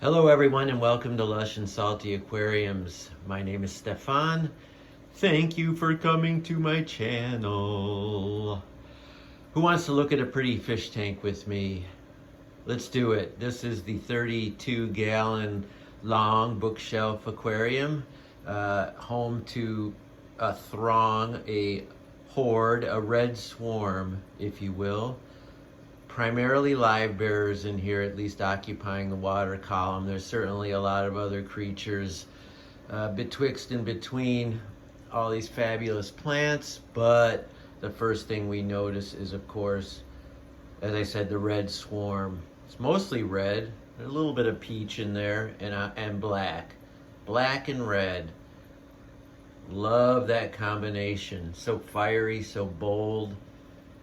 Hello everyone and welcome to Lush and Salty Aquariums. My name is Stefan. Thank you for coming to my channel. Who wants to look at a pretty fish tank with me? Let's do it. This is the 32-gallon long bookshelf aquarium, home to a throng, a horde, a red swarm, if you will. Primarily live bearers in here, at least occupying the water column. There's certainly a lot of other creatures betwixt and between all these fabulous plants, but the first thing we notice is, of course, as I said, the red swarm. It's mostly red. There's a little bit of peach in there, and black. Black and red. Love that combination. So fiery, so bold,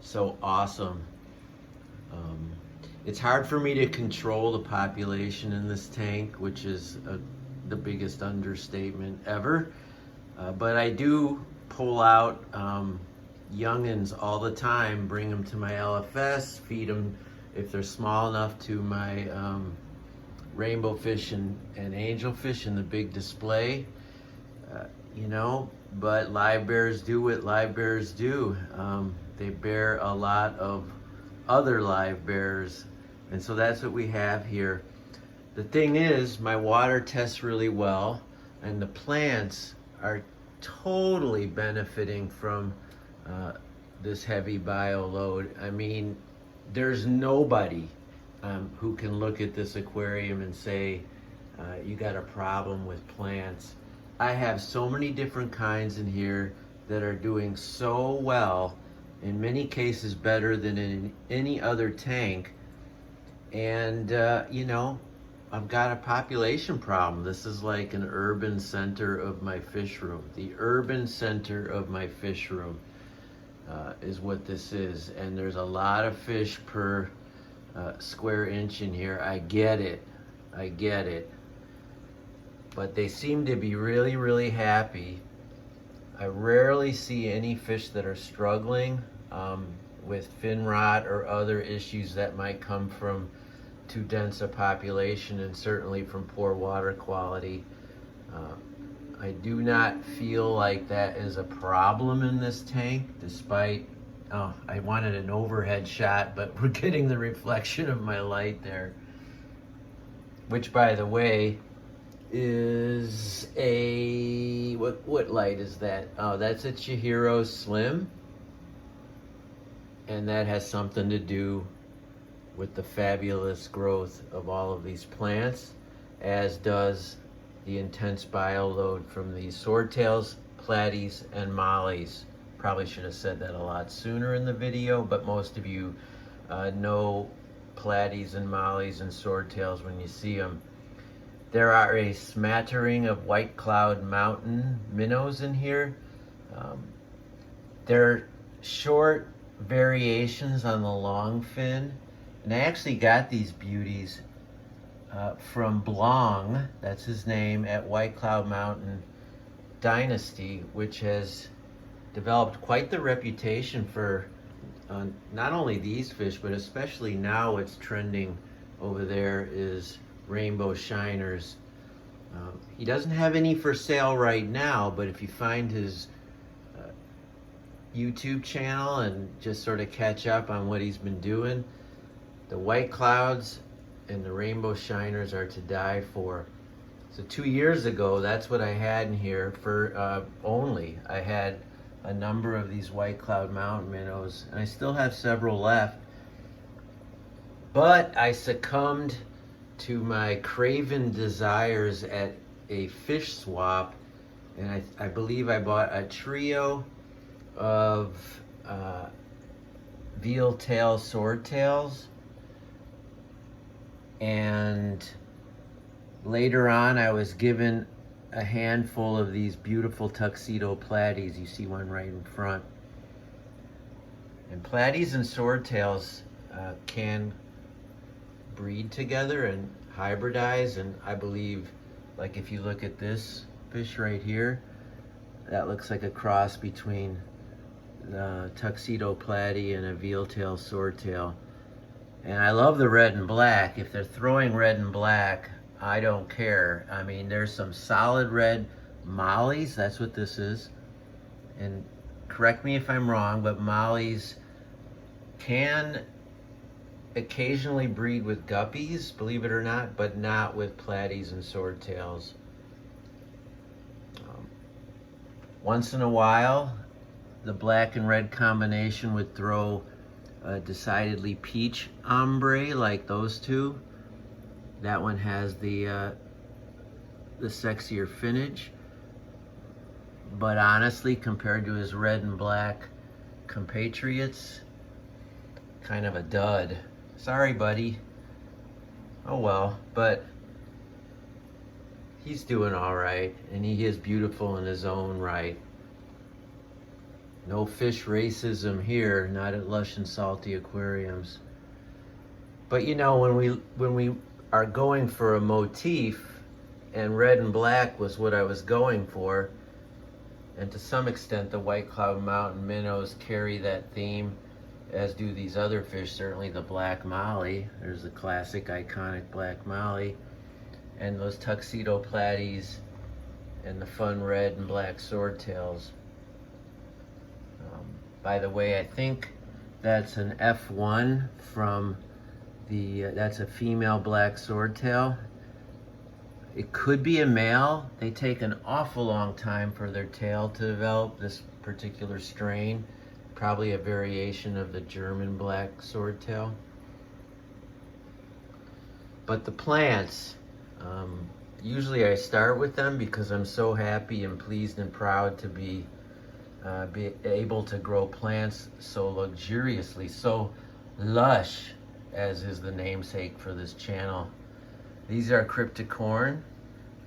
so awesome. It's hard for me to control the population in this tank, which is the biggest understatement ever. But I do pull out youngins all the time, bring them to my LFS, feed them if they're small enough to my rainbow fish and angelfish in the big display. But live bears do what live bears do. They bear a lot of other live bears, and so that's what we have here. The thing is, my water tests really well, and the plants are totally benefiting from this heavy bio load. I mean, there's nobody who can look at this aquarium and say you got a problem with plants. I have so many different kinds in here that are doing so well, in many cases better than in any other tank. And I've got a population problem. This is like an urban center of my fish room. The urban center of my fish room is what this is. And there's a lot of fish per square inch in here. I get it. But they seem to be really, really happy. I rarely see any fish that are struggling with fin rot or other issues that might come from too dense a population, and certainly from poor water quality. I do not feel like that is a problem in this tank, despite, I wanted an overhead shot, but we're getting the reflection of my light there. Which, by the way, is a, what light is that? Oh, that's a Chihiro Slim. And that has something to do with the fabulous growth of all of these plants, as does the intense bio load from these swordtails, platies, and mollies. Probably should have said that a lot sooner in the video, but most of you know platies and mollies and swordtails when you see them. There are a smattering of white cloud mountain minnows in here. They're short variations on the long fin, and I actually got these beauties from Blong, that's his name, at White Cloud Mountain Dynasty, which has developed quite the reputation for not only these fish, but especially now what's trending over there is rainbow shiners. He doesn't have any for sale right now, but if you find his YouTube channel and just sort of catch up on what he's been doing, the white clouds and the rainbow shiners are to die for. So 2 years ago, that's what I had in here for only. I had a number of these white cloud mountain minnows, and I still have several left. But I succumbed to my craven desires at a fish swap, and I believe I bought a trio of veal tail swordtails, and later on I was given a handful of these beautiful tuxedo platies. You see one right in front. And platies and swordtails can breed together and hybridize, and I believe, like if you look at this fish right here, that looks like a cross between the tuxedo platy and a veal tail swordtail. And I love the red and black. If they're throwing red and black, I don't care. I mean, there's some solid red mollies, that's what this is. And correct me if I'm wrong, but mollies can occasionally breed with guppies, believe it or not, but not with platies and swordtails. Once in a while, the black and red combination would throw a decidedly peach ombre like those two. That one has the sexier finish. But honestly, compared to his red and black compatriots, kind of a dud. Sorry, buddy. Oh well, but he's doing all right, and he is beautiful in his own right. No fish racism here, not at Lush and Salty Aquariums. But you know, when we are going for a motif, and red and black was what I was going for, and to some extent the White Cloud Mountain minnows carry that theme, as do these other fish, certainly the black molly. There's the classic iconic black molly, and those tuxedo platies, and the fun red and black swordtails. By the way, I think that's an F1 from that's a female black swordtail. It could be a male. They take an awful long time for their tail to develop, this particular strain. Probably a variation of the German black swordtail. But the plants, usually I start with them because I'm so happy and pleased and proud to be able to grow plants so luxuriously, so lush, as is the namesake for this channel. These are cryptocorn.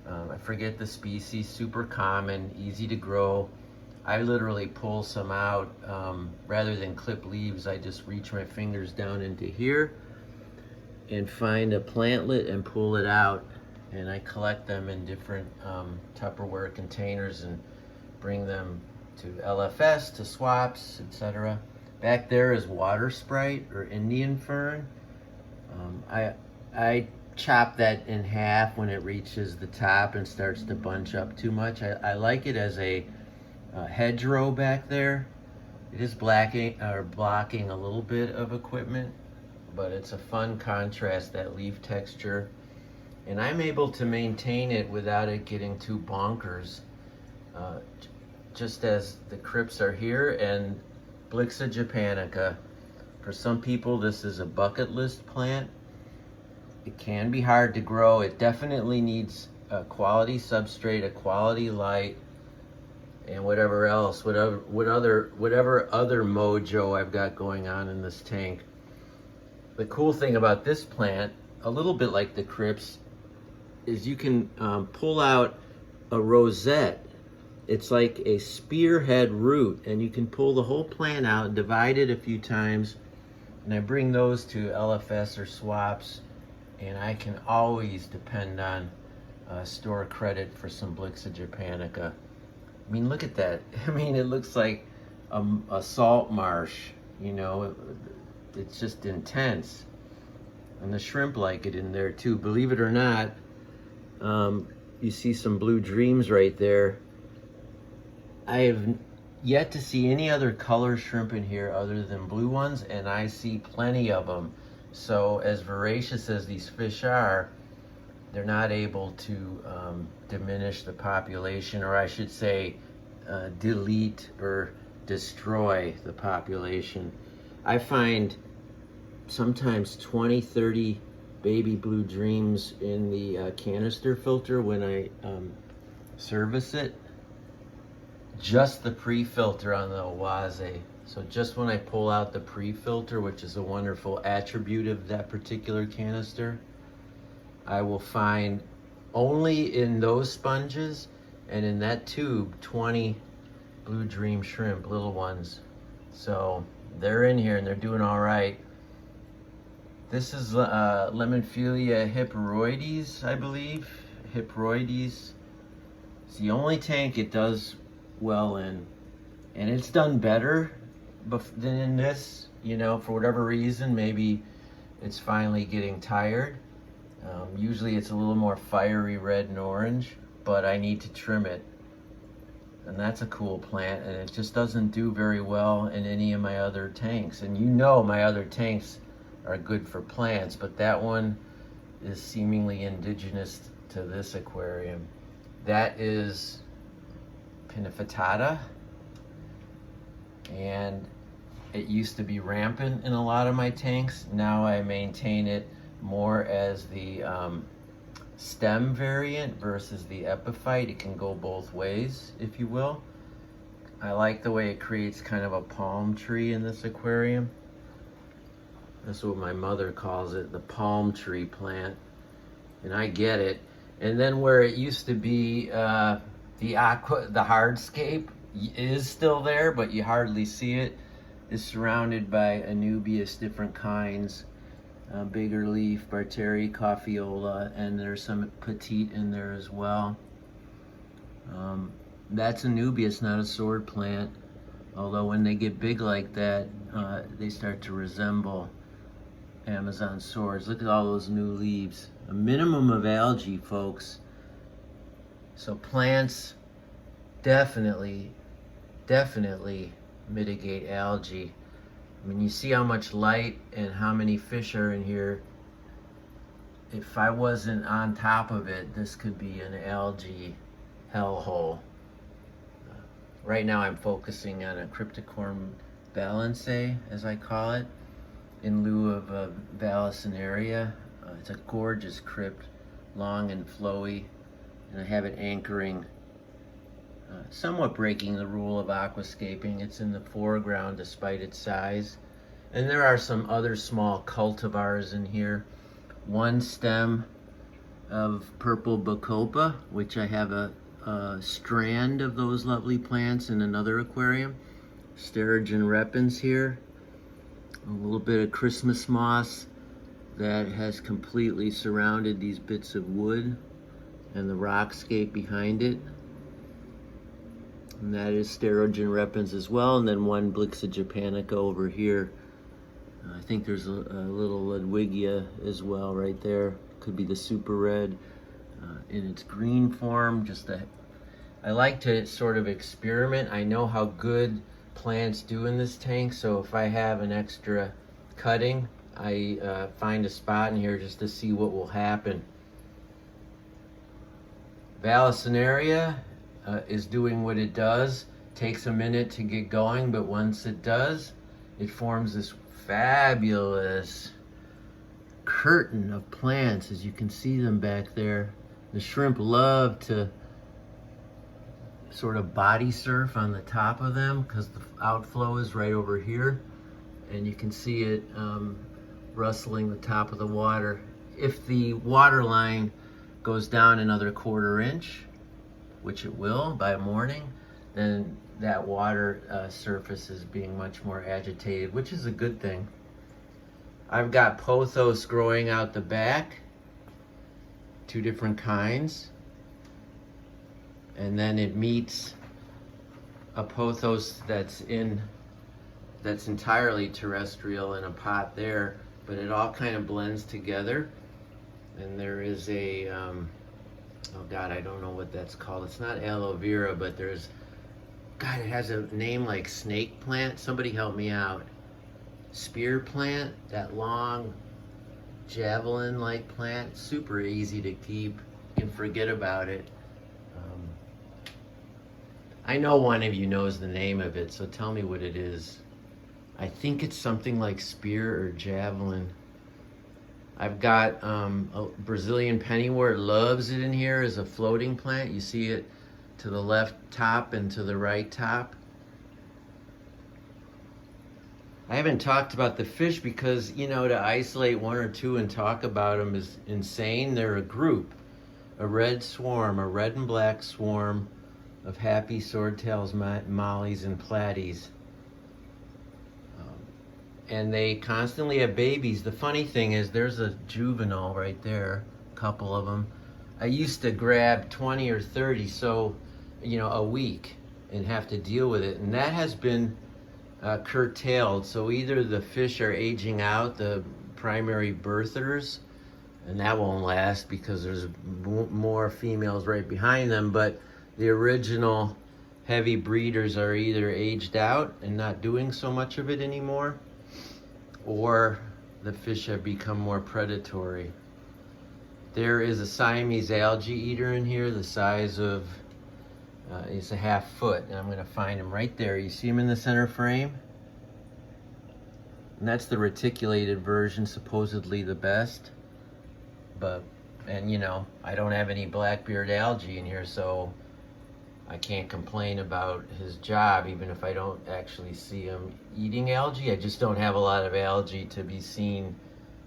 I forget the species, super common, easy to grow. I literally pull some out. Rather than clip leaves, I just reach my fingers down into here and find a plantlet and pull it out. And I collect them in different Tupperware containers and bring them to LFS, to swaps, etc. Back there is water sprite or Indian fern. I chop that in half when it reaches the top and starts to bunch up too much. I like it as a hedgerow back there. It is blocking a little bit of equipment, but it's a fun contrast, that leaf texture. And I'm able to maintain it without it getting too bonkers. Just as the crypts are here, and Blixa japonica. For some people, this is a bucket list plant. It can be hard to grow. It definitely needs a quality substrate, a quality light, and whatever else, whatever other mojo I've got going on in this tank. The cool thing about this plant, a little bit like the crypts, is you can pull out a rosette. It's like a spearhead root, and you can pull the whole plant out, divide it a few times, and I bring those to LFS or swaps, and I can always depend on store credit for some Blixa japonica. I mean, look at that. I mean, it looks like a salt marsh, you know. It's just intense. And the shrimp like it in there too. Believe it or not, you see some blue dreams right there. I have yet to see any other color shrimp in here other than blue ones, and I see plenty of them. So as voracious as these fish are, they're not able to diminish the population, or I should say delete or destroy the population. I find sometimes 20, 30 baby blue dreams in the canister filter when I service it. Just the pre-filter on the Oase. So just when I pull out the pre-filter, which is a wonderful attribute of that particular canister, I will find only in those sponges and in that tube 20 blue dream shrimp, little ones. So they're in here and they're doing all right. This is Lemonphilia hyperoides, I believe. Hyperoides. It's the only tank it does well in, and it's done better than in this, you know, for whatever reason. Maybe it's finally getting tired. Usually it's a little more fiery red and orange, but I need to trim it. And that's a cool plant, and it just doesn't do very well in any of my other tanks. And you know my other tanks are good for plants, but that one is seemingly indigenous to this aquarium. That is pinnafatata, and it used to be rampant in a lot of my tanks. Now I maintain it more as the stem variant versus the epiphyte. It can go both ways, if you will. I like the way it creates kind of a palm tree in this aquarium. That's what my mother calls it, the palm tree plant. And I get it. And then where it used to be the hardscape is still there, but you hardly see it. It's surrounded by Anubias, different kinds. Bigger leaf, Barteri, Coffeola, and there's some petite in there as well. That's Anubias, not a sword plant. Although when they get big like that, they start to resemble Amazon swords. Look at all those new leaves. A minimum of algae, folks. So plants definitely mitigate algae. I mean, you see how much light and how many fish are in here. If I wasn't on top of it, this could be an algae hellhole. Right now I'm focusing on a Cryptocorum balancea, as I call it, in lieu of a Vallisneria. It's a gorgeous crypt, long and flowy, and I have it anchoring, somewhat breaking the rule of aquascaping. It's in the foreground despite its size. And there are some other small cultivars in here. One stem of purple bacopa, which I have a strand of those lovely plants in another aquarium. Sterigen repens here. A little bit of Christmas moss that has completely surrounded these bits of wood and the rockscape behind it. And that is Sterigen repens as well. And then one Blixa japonica over here. I think there's a little Ludwigia as well right there. Could be the super red in its green form. I like to sort of experiment. I know how good plants do in this tank, so if I have an extra cutting, I find a spot in here just to see what will happen. Vallisneria is doing what it does. Takes a minute to get going, but once it does, it forms this fabulous curtain of plants, as you can see them back there. The shrimp love to sort of body surf on the top of them because the outflow is right over here, and you can see it rustling the top of the water. If the water line goes down another 1/4 inch, which it will by morning, then that water surface is being much more agitated, which is a good thing. I've got pothos growing out the back, 2 different kinds, and then it meets a pothos that's entirely terrestrial in a pot there, but it all kind of blends together. And there is a oh God, I don't know what that's called. It's not aloe vera, but there's, God, it has a name like snake plant. Somebody help me out. Spear plant, that long javelin-like plant. Super easy to keep. You can forget about it. I know one of you knows the name of it, so tell me what it is. I think it's something like spear or javelin. I've got a Brazilian pennywort, loves it in here as a floating plant. You see it to the left top and to the right top. I haven't talked about the fish because, you know, to isolate 1 or 2 and talk about them is insane. They're a group, a red swarm, a red and black swarm of happy swordtails, mollies, and platies. And they constantly have babies. The funny thing is there's a juvenile right there, a couple of them. I used to grab 20 or 30, so, you know, a week and have to deal with it. And that has been curtailed. So either the fish are aging out, the primary birthers, and that won't last because there's more females right behind them. But the original heavy breeders are either aged out and not doing so much of it anymore, or the fish have become more predatory. There is a Siamese algae eater in here the size of, it's a half foot, and I'm gonna find him right there. You see him in the center frame? And that's the reticulated version, supposedly the best. But, and you know, I don't have any blackbeard algae in here, so I can't complain about his job, even if I don't actually see him eating algae. I just don't have a lot of algae to be seen,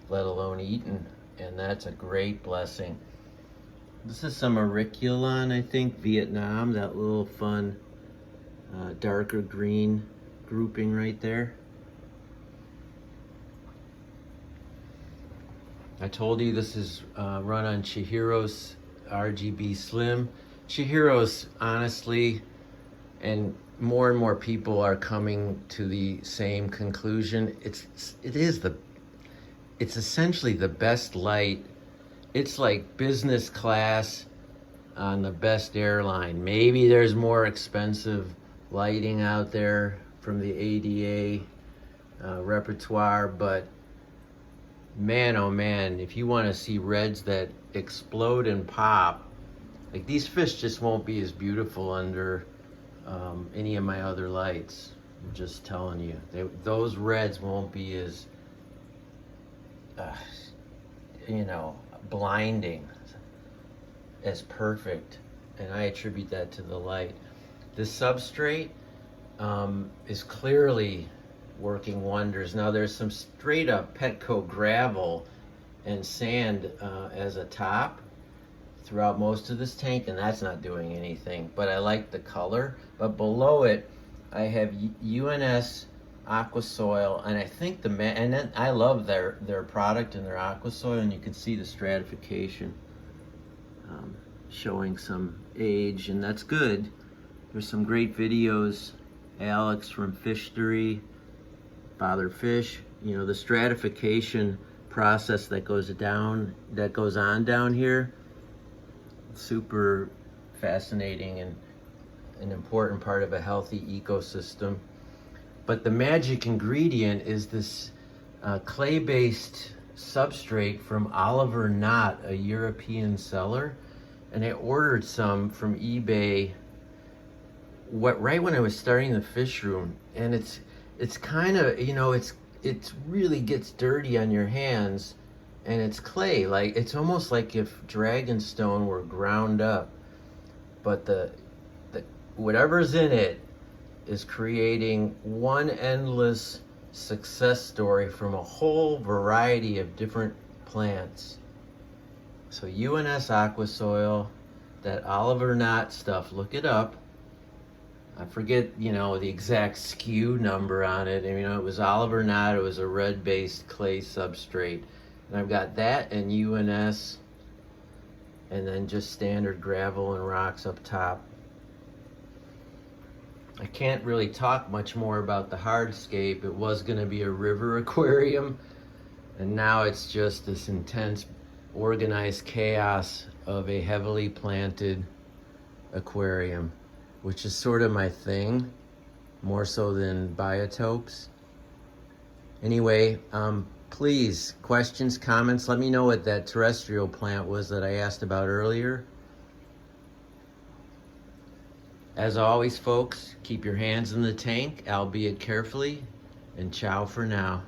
let alone eaten, and that's a great blessing. This is some auriculon, I think, Vietnam, that little fun darker green grouping right there. I told you this is run on Chihiro's RGB Slim. Chihiro's, honestly, and more people are coming to the same conclusion. It's essentially the best light. It's like business class on the best airline. Maybe there's more expensive lighting out there from the ADA repertoire, but man, oh man, if you want to see reds that explode and pop, like these fish just won't be as beautiful under any of my other lights. I'm just telling you, those reds won't be as, you know, blinding, as perfect. And I attribute that to the light. This substrate is clearly working wonders. Now there's some straight up Petco gravel and sand as a top throughout most of this tank, and that's not doing anything, but I like the color. But below it I have UNS aqua soil, and I think and then I love their product and their aqua soil, and you can see the stratification showing some age, and that's good. There's some great videos. Alex from Fishery, Father Fish, you know, the stratification process that goes on down here, super fascinating and an important part of a healthy ecosystem. But the magic ingredient is this clay-based substrate from Oliver Knott, a European seller, and I ordered some from eBay right when I was starting the fish room, and it's kind of, you know, it really gets dirty on your hands, and it's clay. Like, it's almost like if dragonstone were ground up, but the whatever's in it is creating one endless success story from a whole variety of different plants. So UNS aqua soil, that Oliver Knott stuff, look it up. I forget, you know, the exact SKU number on it. And, you know, it was Oliver Knott. It was a red-based clay substrate. And I've got that and UNS, and then just standard gravel and rocks up top. I can't really talk much more about the hardscape. It was going to be a river aquarium, and now it's just this intense, organized chaos of a heavily planted aquarium, which is sort of my thing, more so than biotopes. Anyway, please, questions, comments, let me know what that terrestrial plant was that I asked about earlier. As always, folks, keep your hands in the tank, albeit carefully, and ciao for now.